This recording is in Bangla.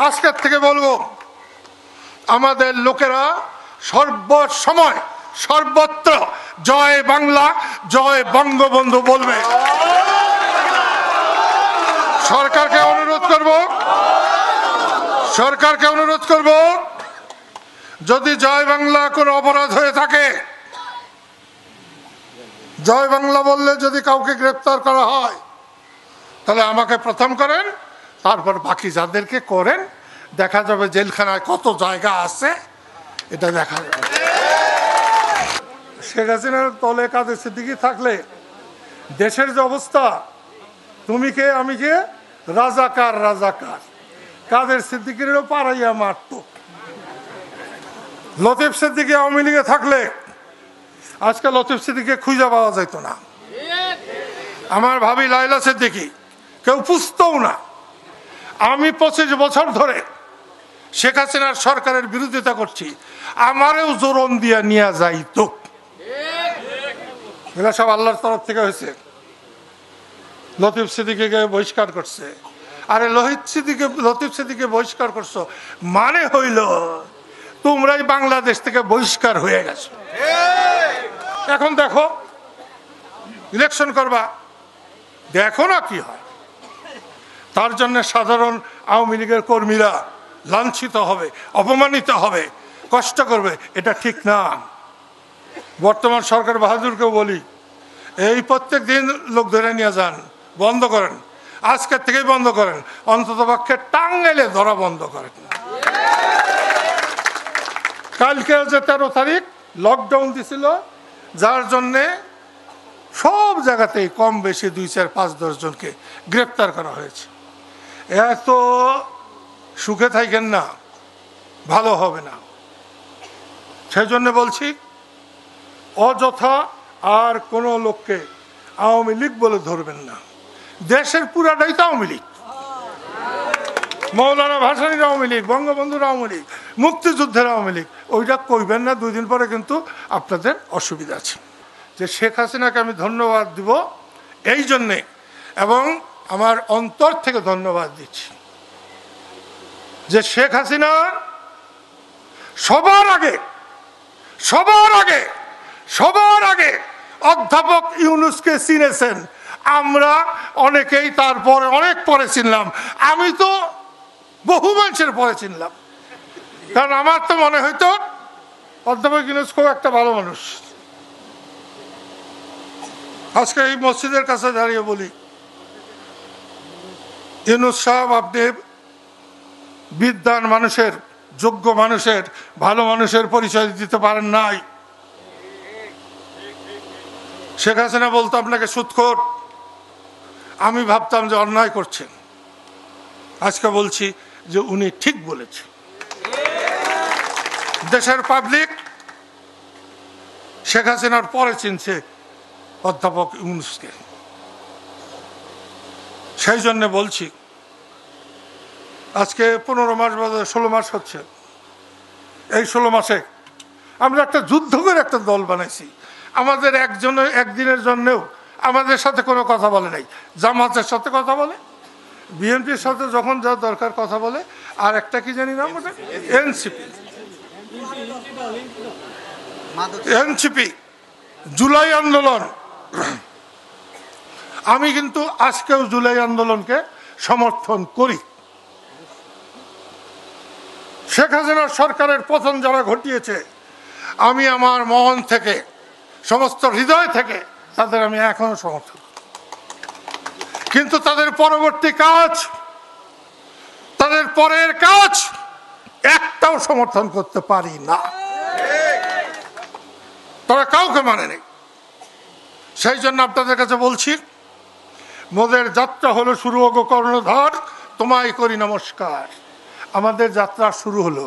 আজকের থেকে বলবো, আমাদের লোকেরা সর্বসময় সর্বত্র জয় বাংলা, জয় বঙ্গবন্ধু বলবে। সরকারকে অনুরোধ করব, যদি জয় বাংলা কোনো অপরাধ হয়ে থাকে, জয় বাংলা বললে যদি কাউকে গ্রেফতার করা হয়, তাহলে আমাকে প্রথম করেন, তারপর বাকি যাদেরকে করেন। দেখা যাবে জেলখানায় কত জায়গা আছে, এটা দেখা যাবে। শেখ হাসিনার তলে কাদের সিদ্দিকী থাকলে দেশের যে অবস্থা, তুমি কে আমি কে, রাজাকার রাজাকার, কাদের সিদ্দিকীরও পাড়াইয়া মারত। লতিফ সিদ্দিকী আওয়ামী লীগে থাকলে আজকে লতিফ সিদ্দিকীকে খুঁজে পাওয়া যেত না। আমার ভাবি লাইলা সিদ্দিকী কেউ পুষতও না। আমি 25 বছর ধরে শেখ হাসিনার সরকারের বিরোধিতা করছি, আমারেও জোরন দিয়া নিয়ে যাইত। এগুলো সব আল্লাহর তরফ থেকে হয়েছে। লতিফ সিদ্দিকীকে বহিষ্কার করছে। আরে লতিফ সিদ্দিকীকে বহিষ্কার করছো মানে হইল তোমরাই বাংলাদেশ থেকে বহিষ্কার হয়ে গেছো। এখন দেখো ইলেকশন করবা, দেখো না কি হয়। তার জন্য সাধারণ আওয়ামী লীগের কর্মীরা লাঞ্ছিত হবে, অপমানিত হবে, কষ্ট করবে, এটা ঠিক না। বর্তমান সরকার বাহাদুরকেও বলি, এই প্রত্যেক দিন লোক ধরে নিয়ে যান, বন্ধ করেন, আজকের থেকেই বন্ধ করেন, অন্তত পক্ষে টাঙ্গাইলে ধরা বন্ধ করেন। কালকে যে 13 তারিখ লকডাউন দিছিল, যার জন্যে সব জায়গাতেই কম বেশি 2, 4, 5, 10 জনকে গ্রেপ্তার করা হয়েছে। এত সুখে থাকেন না, ভালো হবে না। সেই জন্য বলছি, অযথা আর কোনো লোককে আওয়ামী লীগ বলে ধরবেন না। দেশের পুরাটাই তো আওয়ামী লীগ। মৌলানা ভাসানীর আওয়ামী লীগ, বঙ্গবন্ধুর আওয়ামী লীগ, মুক্তিযুদ্ধের আওয়ামী লীগ, ওইটা কইবেন না। 2 দিন পরে কিন্তু আপনাদের অসুবিধা আছে। যে শেখ হাসিনাকে আমি ধন্যবাদ দিব এই জন্যে, এবং আমার অন্তর থেকে ধন্যবাদ দিচ্ছি যে শেখ হাসিনা সবার আগে অধ্যাপক ইউনূসকে চিনেছেন। আমরা অনেকেই তারপরে অনেক পরে চিনলাম। আমি তো বহু মানুষের পরে চিনলাম, কারণ আমার তো মনে হইতো অধ্যাপক ইউনূস খুব একটা ভালো মানুষ। আজকে এই মসজিদের কাছে দাঁড়িয়ে বলি, ইউনূস সাহেব, আপনি বিদ্বান মানুষের, যোগ্য মানুষের, ভালো মানুষের পরিচয় দিতে পারেন নাই। শেখ হাসিনা বলতো আপনাকে সুদখোর, আমি ভাবতাম যে অন্যায় করছেন। আজকে বলছি যে উনি ঠিক বলেছেন। দেশের পাবলিক শেখ হাসিনার পরে চিনছে অধ্যাপক ইউনূসকে। সেই জন্য বলছি, আজকে 15 মাস বাদে 16 মাস হচ্ছে। এই 16 মাসে আমরা একটা যুদ্ধ করে একটা দল বানাইছি। আমাদের একদিনের জন্যও আমাদের সাথে কোনো কথা বলে নাই। জামাতের সাথে কথা বলে, বিএনপির সাথে যখন যা দরকার কথা বলে, আর একটা কি জানি নাম ওটা, এনসিপি, জুলাই আন্দোলন। আমি কিন্তু আজকেও জুলাই আন্দোলনকে সমর্থন করি। শেখ হাসিনার সরকারের পতন যারা ঘটিয়েছে, আমি আমার মন থেকে, সমস্ত হৃদয় থেকে তাদের আমি এখনো সমর্থন। কিন্তু তাদের পরবর্তী কাজ, তাদের পরের কাজ একটাও সমর্থন করতে পারি না। তারা কাউকে মানে নেই। সেই জন্য আপনাদের কাছে বলছি, মোদের যাত্রা হলো শুরু হোক কর্ণধার, তোমায় করি নমস্কার। আমাদের যাত্রা শুরু হলো।